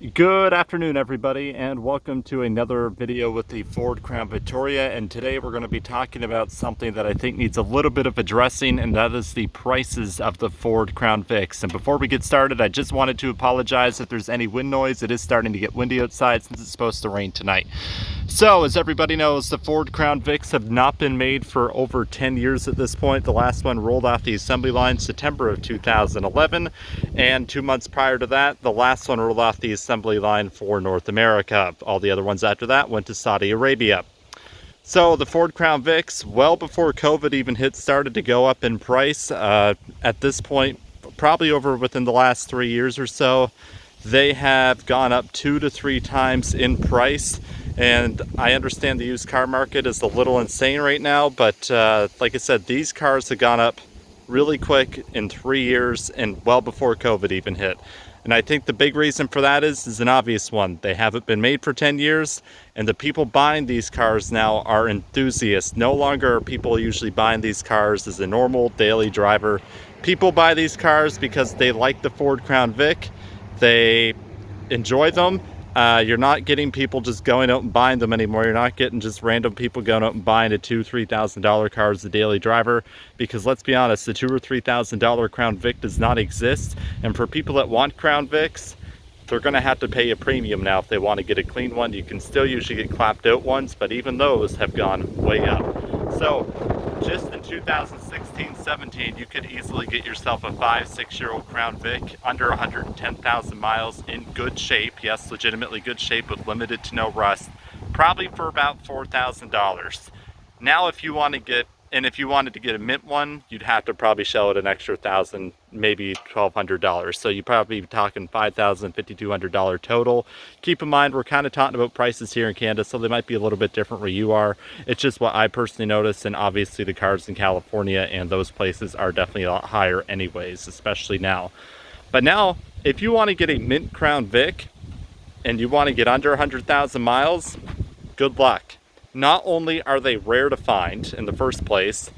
Good afternoon, everybody, and welcome to another video with the Ford Crown Victoria. And today we're going to be talking about something that I think needs a little bit of addressing, and that is the prices of the Ford Crown Vics. And before we get started, I just wanted to apologize if there's any wind noise. It is starting to get windy outside since it's supposed to rain tonight. So, as everybody knows, the Ford Crown Vics have not been made for over 10 years at this point. The last one rolled off the assembly line September of 2011, and 2 months prior to that, the last one rolled off the assembly line for North America. All the other ones after that went to Saudi Arabia. So the Ford Crown Vics, well before COVID even hit, started to go up in price. At this point, probably within the last 3 years or so, they have gone up 2 to 3 times in price. And I understand the used car market is a little insane right now, but like I said, these cars have gone up really quick in 3 years and well before COVID even hit. And I think the big reason for that is an obvious one. They haven't been made for 10 years, and the people buying these cars now are enthusiasts. No longer are people usually buying these cars as a normal daily driver. People buy these cars because they like the Ford Crown Vic. They enjoy them. You're not getting people just going out and buying them anymore. You're not getting just random people going out and buying a $2,000-$3,000 car as a daily driver, because let's be honest, the $2,000 or $3,000 Crown Vic does not exist. And for people that want Crown Vics, they're going to have to pay a premium now if they want to get a clean one. You can still usually get clapped out ones, but even those have gone way up. So just in 2016-17, you could easily get yourself a 5-6-year-old Crown Vic under 110,000 miles in good shape. Yes, legitimately good shape with limited to no rust, probably for about $4,000. Now if you wanted to get a mint one, you'd have to probably shell it an extra $1,000, maybe $1,200. So you'd probably be talking $5,000, $5,200 total. Keep in mind, we're kind of talking about prices here in Canada, so they might be a little bit different where you are. It's just what I personally noticed, and obviously the cars in California and those places are definitely a lot higher anyways, especially now. But now, if you want to get a mint Crown Vic and you want to get under 100,000 miles, good luck. Not only are they rare to find in the first place,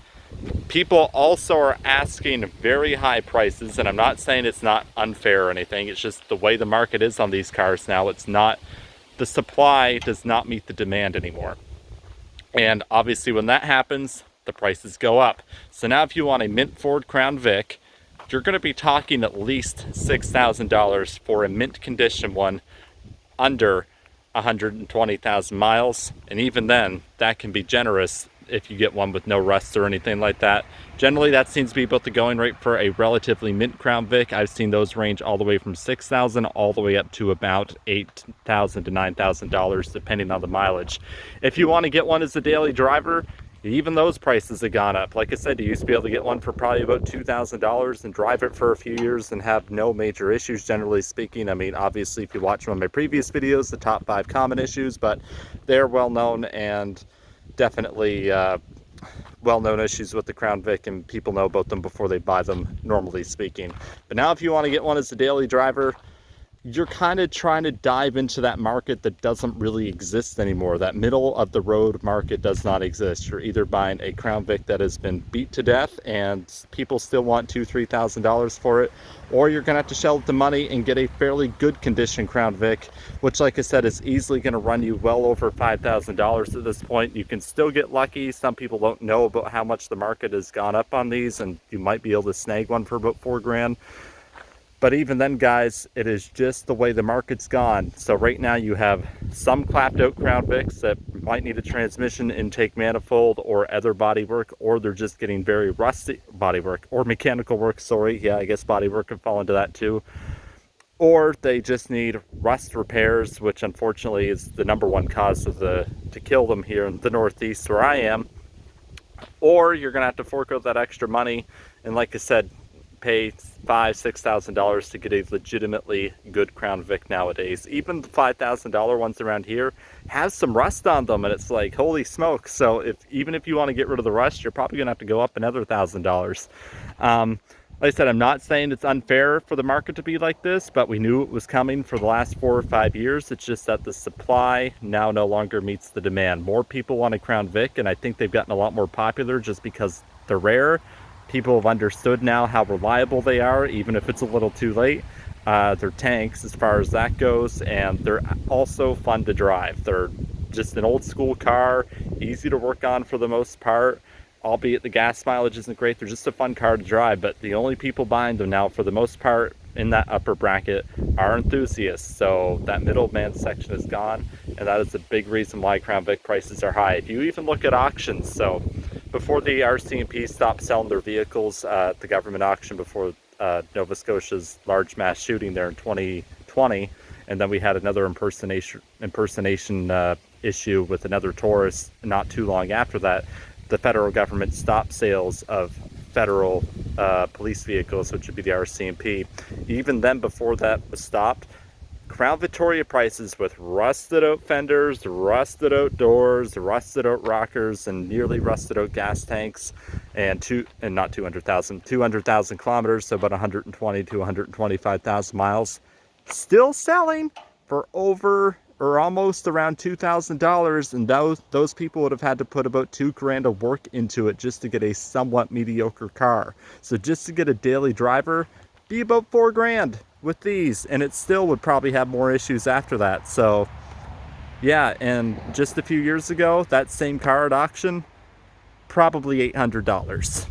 people also are asking very high prices, and I'm not saying it's not unfair or anything, it's just the way the market is on these cars now. It's not, the supply does not meet the demand anymore. And obviously when that happens, the prices go up. So now if you want a mint Ford Crown Vic, you're going to be talking at least $6,000 for a mint condition one under 120,000 miles, and even then that can be generous if you get one with no rust or anything like that. Generally that seems to be about the going rate for a relatively mint Crown Vic. I've seen those range all the way from $6,000 all the way up to about $8,000 to $9,000 depending on the mileage. If you want to get one as a daily driver, even those prices have gone up. Like I said, you used to be able to get one for probably about $2,000 and drive it for a few years and have no major issues, generally speaking. I mean, obviously, if you watch one of my previous videos, the top 5 common issues, but they're well known and definitely well-known issues with the Crown Vic, and people know about them before they buy them, normally speaking. But now if you want to get one as a daily driver, you're kind of trying to dive into that market that doesn't really exist anymore. That middle of the road market does not exist. You're either buying a Crown Vic that has been beat to death and people still want $2,000, $3,000 for it, or you're going to have to shell the money and get a fairly good condition Crown Vic, which, like I said, is easily going to run you well over $5,000 at this point. You can still get lucky. Some people don't know about how much the market has gone up on these, and you might be able to snag one for about $4,000. But even then, guys, it is just the way the market's gone. So right now you have some clapped out Crown Vics that might need a transmission, intake manifold, or other body work, or they're just getting very rusty body work, or mechanical work, sorry. Yeah, I guess body work could fall into that too. Or they just need rust repairs, which unfortunately is the #1 cause of to kill them here in the Northeast where I am. Or you're gonna have to fork out that extra money, and like I said, pay $5,000-$6,000 to get a legitimately good Crown Vic nowadays. Even the $5,000 ones around here have some rust on them, and it's like, holy smoke. So even if you want to get rid of the rust, you're probably gonna have to go up another $1,000. Like I said, I'm not saying it's unfair for the market to be like this, but we knew it was coming for the last 4 or 5 years. It's just that the supply now no longer meets the demand. More people want a Crown Vic, and I think they've gotten a lot more popular just because they're rare. People have understood now how reliable they are, even if it's a little too late. They're tanks as far as that goes, and they're also fun to drive. They're just an old school car, easy to work on for the most part, albeit the gas mileage isn't great. They're just a fun car to drive, but the only people buying them now for the most part in that upper bracket are enthusiasts. So that middleman section is gone, and that is a big reason why Crown Vic prices are high. If you even look at auctions, so before the RCMP stopped selling their vehicles at the government auction before Nova Scotia's large mass shooting there in 2020, and then we had another impersonation issue with another tourist not too long after that, the federal government stopped sales of federal police vehicles, which would be the RCMP. Even then, before that was stopped, Crown Victoria prices with rusted out fenders, rusted out doors, rusted out rockers, and nearly rusted out gas tanks, and 200,000 kilometers, so about 120 to 125,000 miles, still selling for over or almost around $2,000, and those people would have had to put about $2,000 of work into it just to get a somewhat mediocre car. So just to get a daily driver, be about $4,000 with these, and it still would probably have more issues after that. So yeah, and just a few years ago, that same car at auction, probably $800.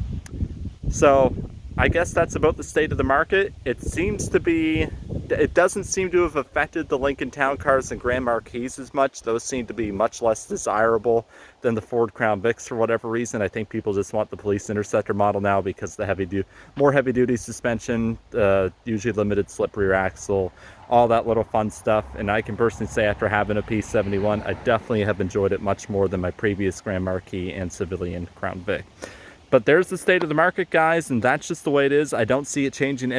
So I guess that's about the state of the market. It doesn't seem to have affected the Lincoln Town Cars and Grand Marquis as much. Those seem to be much less desirable than the Ford Crown Vics for whatever reason. I think people just want the Police Interceptor model now because the more heavy-duty suspension, usually limited slip rear axle, all that little fun stuff. And I can personally say, after having a P71, I definitely have enjoyed it much more than my previous Grand Marquis and civilian Crown Vic. But there's the state of the market, guys, and that's just the way it is. I don't see it changing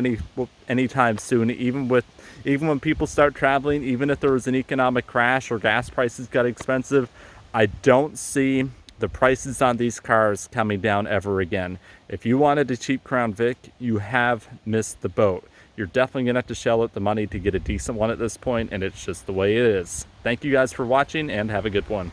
anytime soon. Even when people start traveling, even if there was an economic crash or gas prices got expensive, I don't see the prices on these cars coming down ever again. If you wanted a cheap Crown Vic, you have missed the boat. You're definitely gonna have to shell out the money to get a decent one at this point, and it's just the way it is. Thank you guys for watching, and have a good one.